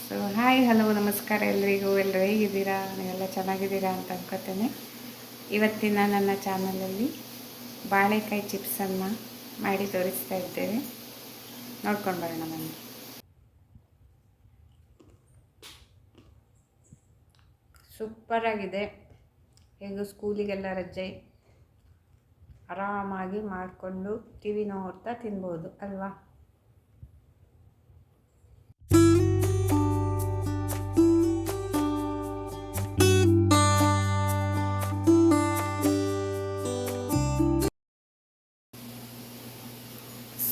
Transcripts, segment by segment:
So hi hello ನಮಸ್ಕಾರ ಎಲ್ಲರಿಗೂ. ಎಲ್ಲರೂ ಹೇಗಿದ್ದೀರಾ? ನೀವೆಲ್ಲ ಚೆನ್ನಾಗಿದ್ದೀರಾ ಅಂತ ಅನ್ಕೋತೇನೆ. ಇವತ್ತಿನ ನನ್ನ ಚಾನಲಲ್ಲಿ ಬಾಳೆಕಾಯಿ ಚಿಪ್ಸನ್ನು ಮಾಡಿ ತೋರಿಸ್ತಾ ಇದ್ದೇವೆ. ನೋಡ್ಕೊಂಡು ಬರೋಣ ಬನ್ನಿ. ಸೂಪರಾಗಿದೆ. ಹೇಗೂ ಸ್ಕೂಲಿಗೆಲ್ಲ ರಜೆ, ಆರಾಮಾಗಿ ಮಾಡಿಕೊಂಡು ಟಿ ವಿ ನೋಡ್ತಾ ತಿನ್ಬೋದು ಅಲ್ವಾ?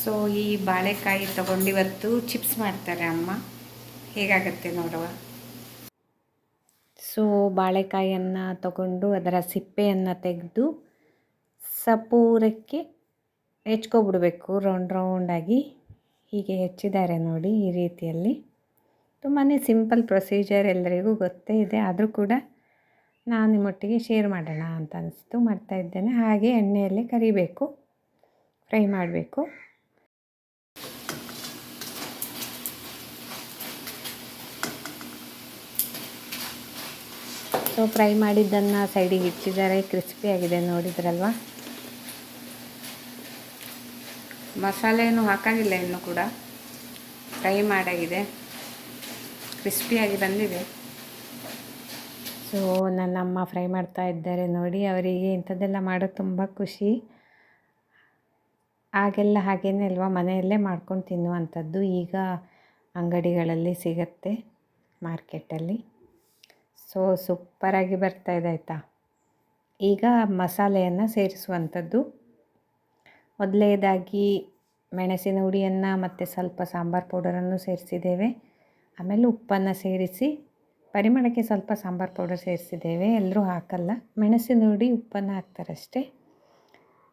ಸೊ ಈ ಬಾಳೆಕಾಯಿ ತಗೊಂಡು ಇವತ್ತು ಚಿಪ್ಸ್ ಮಾಡ್ತಾರೆ ಅಮ್ಮ. ಹೇಗಾಗತ್ತೆ ನೋಡುವ. ಸೊ ಬಾಳೆಕಾಯಿಯನ್ನು ತಗೊಂಡು ಅದರ ಸಿಪ್ಪೆಯನ್ನು ತೆಗೆದು ಸಪೂರಕ್ಕೆ ಹೆಚ್ಕೊಬಿಡ್ಬೇಕು. ರೌಂಡಾಗಿ ಹೀಗೆ ಹೆಚ್ಚಿದ್ದಾರೆ ನೋಡಿ, ಈ ರೀತಿಯಲ್ಲಿ. ತುಂಬಾ ಸಿಂಪಲ್ ಪ್ರೊಸೀಜರ್, ಎಲ್ಲರಿಗೂ ಗೊತ್ತೇ ಇದೆ. ಆದರೂ ಕೂಡ ನಾನು ನಿಮ್ಮೊಟ್ಟಿಗೆ ಶೇರ್ ಮಾಡೋಣ ಅಂತ ಅನಿಸ್ತು ಮಾಡ್ತಾಯಿದ್ದೇನೆ. ಹಾಗೆ ಎಣ್ಣೆಯಲ್ಲಿ ಕರಿಬೇಕು, ಫ್ರೈ ಮಾಡಬೇಕು. ಸೊ ಫ್ರೈ ಮಾಡಿದ್ದನ್ನು ಸೈಡಿಗೆ ಇಟ್ಟಿದ್ದಾರೆ. ಕ್ರಿಸ್ಪಿಯಾಗಿದೆ, ನೋಡಿದ್ರಲ್ವ. ಮಸಾಲೆಯನ್ನು ಹಾಕಾಗಿಲ್ಲ ಇನ್ನೂ ಕೂಡ, ಫ್ರೈ ಮಾಡಾಗಿದೆ, ಕ್ರಿಸ್ಪಿಯಾಗಿ ಬಂದಿದೆ. ಸೊ ನನ್ನ ಅಮ್ಮ ಫ್ರೈ ಮಾಡ್ತಾ ಇದ್ದಾರೆ ನೋಡಿ. ಅವರಿಗೆ ಇಂಥದ್ದೆಲ್ಲ ಮಾಡೋದು ತುಂಬ ಖುಷಿ. ಆಗೆಲ್ಲ ಹಾಗೇನೆ ಅಲ್ವಾ, ಮನೆಯಲ್ಲೇ ಮಾಡ್ಕೊಂಡು ತಿನ್ನುವಂಥದ್ದು. ಈಗ ಅಂಗಡಿಗಳಲ್ಲಿ ಸಿಗತ್ತೆ, ಮಾರ್ಕೆಟಲ್ಲಿ. ಸೊ ಸೂಪರಾಗಿ ಬರ್ತಾಯಿದೆ ಆಯಿತಾ. ಈಗ ಮಸಾಲೆಯನ್ನು ಸೇರಿಸುವಂಥದ್ದು. ಮೊದಲನೇದಾಗಿ ಮೆಣಸಿನ ಹುಡಿಯನ್ನು ಮತ್ತು ಸ್ವಲ್ಪ ಸಾಂಬಾರು ಪೌಡರನ್ನು ಸೇರಿಸಿದ್ದೇವೆ. ಆಮೇಲೆ ಉಪ್ಪನ್ನು ಸೇರಿಸಿ, ಪರಿಮಳಕ್ಕೆ ಸ್ವಲ್ಪ ಸಾಂಬಾರು ಪೌಡರ್ ಸೇರಿಸಿದ್ದೇವೆ. ಎಲ್ಲರೂ ಹಾಕಲ್ಲ, ಮೆಣಸಿನ ಹುಡಿ ಉಪ್ಪನ್ನು ಹಾಕ್ತಾರಷ್ಟೇ.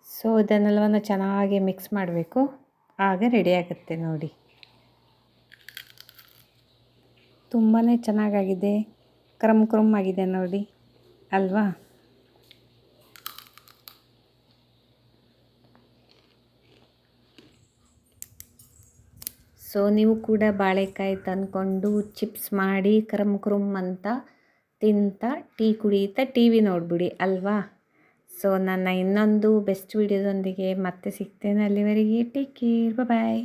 ಸೊ ಇದನ್ನೆಲ್ಲವನ್ನು ಚೆನ್ನಾಗಿ ಮಿಕ್ಸ್ ಮಾಡಬೇಕು, ಆಗ ರೆಡಿಯಾಗುತ್ತೆ ನೋಡಿ. ತುಂಬಾ ಚೆನ್ನಾಗಾಗಿದೆ, ಕ್ರಮ್ ಆಗಿದೆ ನೋಡಿ ಅಲ್ವಾ. ಸೊ ನೀವು ಕೂಡ ಬಾಳೆಕಾಯಿ ತಂದ್ಕೊಂಡು ಚಿಪ್ಸ್ ಮಾಡಿ ಕ್ರಮ್ ಅಂತ ತಿಂತಾ ಟೀ ಕುಡಿಯುತ್ತಾ ಟಿ ವಿ ನೋಡಿಬಿಡಿ ಅಲ್ವಾ. ಸೊ ನನ್ನ ಇನ್ನೊಂದು ಬೆಸ್ಟ್ ವಿಡಿಯೋದೊಂದಿಗೆ ಮತ್ತೆ ಸಿಗ್ತೇನೆ. ಅಲ್ಲಿವರೆಗೆ ಟೇಕ್ ಕೇರ್, ಬಾಯ್.